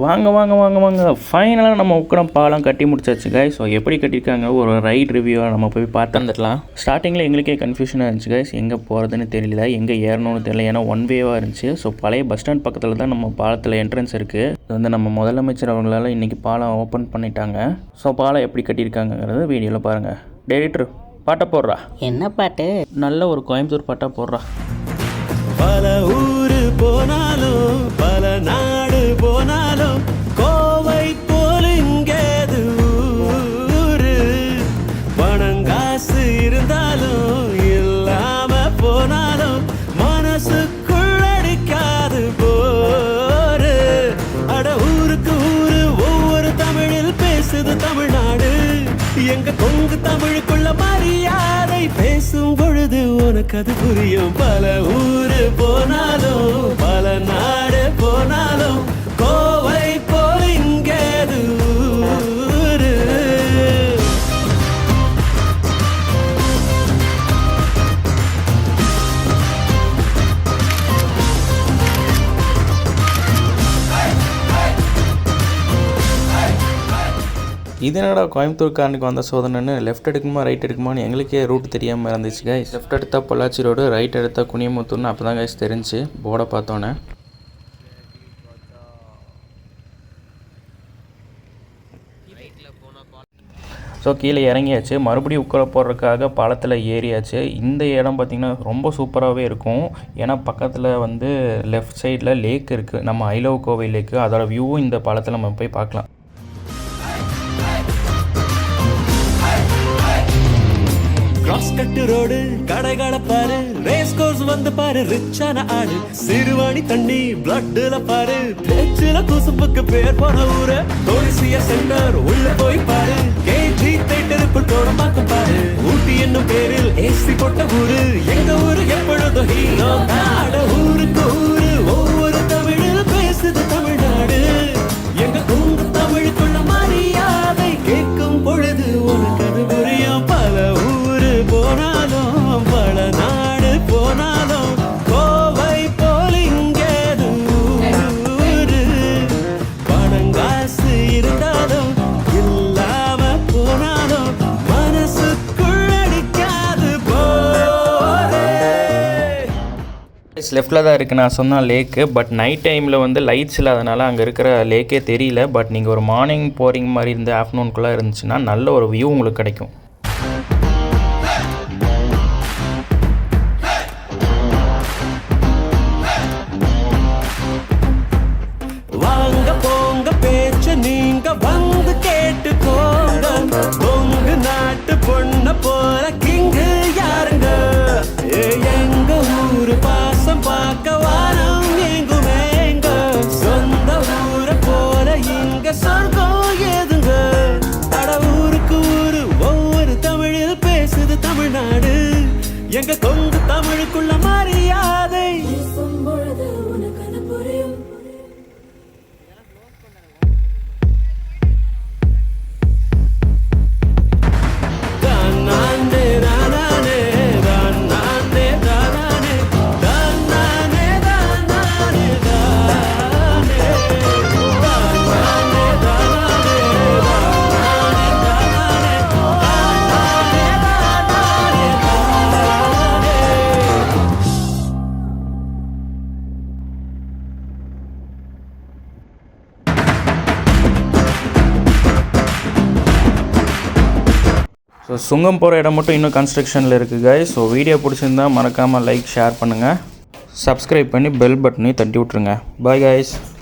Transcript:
வாங்க வாங்க வாங்க வாங்க ஃபைனலாக நம்ம உக்கடம் பாலம் கட்டி முடிச்சாச்சு கைஸ். ஸோ எப்படி கட்டியிருக்காங்க ஒரு ரைட் ரிவ்யூவாக நம்ம போய் பார்த்து வந்துடலாம். ஸ்டார்டிங்கில் எங்களுக்கே கன்ஃபியூஷனாக இருந்துச்சு கைஸ், எங்கே போகிறதுன்னு தெரியல, எங்கே ஏறணும்னு தெரியல. ஏன்னா ஒன் வேவாக இருந்துச்சு. ஸோ பழைய பஸ் ஸ்டாண்ட் பக்கத்தில் தான் நம்ம பாலத்தில் என்ட்ரன்ஸ் இருக்குது. இது வந்து நம்ம முதலமைச்சர் அவங்களால இன்றைக்கி பாலம் ஓப்பன் பண்ணிட்டாங்க. ஸோ பாலம் எப்படி கட்டியிருக்காங்கிறது வீடியோவில் பாருங்கள். டேரக்டர் பாட்டை போடுறா. என்ன பாட்டு? நல்ல ஒரு கோயம்புத்தூர் பாட்டாக போடுறா. பல ஊரு போனாலும் பல நாடு போனாலும் கோவை போல இங்கேது ஊரு. பணங்காசு இருந்தாலும் இல்லாம போனாலும் மனசுக்குள் அடிக்காது போரு. அட ஊருக்கு ஊரு ஒவ்வொரு தமிழில் பேசுது தமிழ்நாடு. எங்க கொங்கு தமிழுக்குள்ள மரியாதை பேசும் பொழுது உனக்கு அது புரியும். பல ஊரு போனாலும் பல நாடு போனாலும் கோவை போல இங்கேது ஊரு. இது என்னடா கோயம்புத்தூர்காரனுக்கு வந்த சோதனைன்னு லெஃப்ட் எடுக்குமா ரைட் எடுக்குமான்னு எங்களுக்கே ரூட் தெரியாமல் இருந்துச்சு கைஸ். லெஃப்ட் எடுத்தால் பொள்ளாச்சி ரோடு, ரைட் எடுத்தால் குனியமுத்தூர்னு அப்போ தான் கைஸ் தெரிஞ்சு போர்டை பார்த்தோன்னே. ஸோ கீழே இறங்கியாச்சு, மறுபடியும் உட்கார போடுறதுக்காக பாலத்தில் ஏறியாச்சு. இந்த இடம் பார்த்திங்கன்னா ரொம்ப சூப்பராகவே இருக்கும். ஏன்னா பக்கத்தில் வந்து லெஃப்ட் சைடில் லேக் இருக்குது, நம்ம ஐ லவ் கோவை லேக்கு. அதோட வியூவும் இந்த பாலத்தில் நம்ம போய் பார்க்கலாம். கிராஸ் கட்டு ரோடு கடைகளை பாரு, ரேஸ் கோர்ஸ் வந்து பாரு, ரிச்சான ஆடு. சிறுவாணி தண்ணி பிளட்ல பாரு, பேச்சுல குசும்புக்கு பேர் போன ஊரு. தொழிசிய சென்டர் உள்ள போய் பாரு, கேஜி தேட்டருக்குள் போட பார்க்க பாரு. ஊட்டி என்னும் பேரில் ஏசி போட்ட ஊரு, எங்க ஊரு எப்பொழுதும் ஹீரோ. நாட ஊருக்கு ஊரு ஒவ்வொரு தமிழில் பேசுது தமிழ்நாடு. எங்க கொங்கு தமிழுக்குள்ள மரியாதை கேட்கும் பொழுது உனக்கு அது புரியும். பல ஊரு போனாலும் பல நாடு போனாலும் கோவை போல இங்கேது ஊரு. பணங்காசு இருந்தாலும் இல்லாம போனாலும் மனசுக்குள் அடிக்காது போரே. லெஃப்டில் தான் இருக்குது நான் சொன்ன லேக்கு. பட் நைட் டைமில் வந்து லைட்ஸ் இல்லாதனால அங்கே இருக்கிற லேக்கே தெரியல. பட் நீங்கள் ஒரு மார்னிங் போகிற மாதிரி இருந்து ஆஃப்டர்நூனுக்குள்ளே இருந்துச்சுன்னா நல்ல ஒரு வியூ உங்களுக்கு கிடைக்கும். வாங்க போங்க பேச்ச நீங்க வந்து கேட்டுக்கோங்க. பொங்கு நாட்டு பொண்ண போல கிங்கு யாருங்க? எங்க ஊரு பாசம் பார்க்க வாரம் எங்குமேங்க. சொந்த ஊரை போல இங்க சொர்க்கம் ஏதுங்க. அட ஊருக்கு ஊரு ஒவ்வொரு தமிழில் பேசுது தமிழ்நாடு. எங்க கொங்கு தமிழுக்குள்ள மரியாதை ஸோ சுங்கம் போகிற இடம் மட்டும் இன்னும் கன்ஸ்ட்ரக்ஷனில் இருக்குது கைஸ். ஸோ வீடியோ பிடிச்சிருந்தா மறக்காமல் லைக் ஷேர் பண்ணுங்கள், சப்ஸ்கிரைப் பண்ணி பெல் பட்டனையும் தட்டி விட்ருங்க. Bye guys.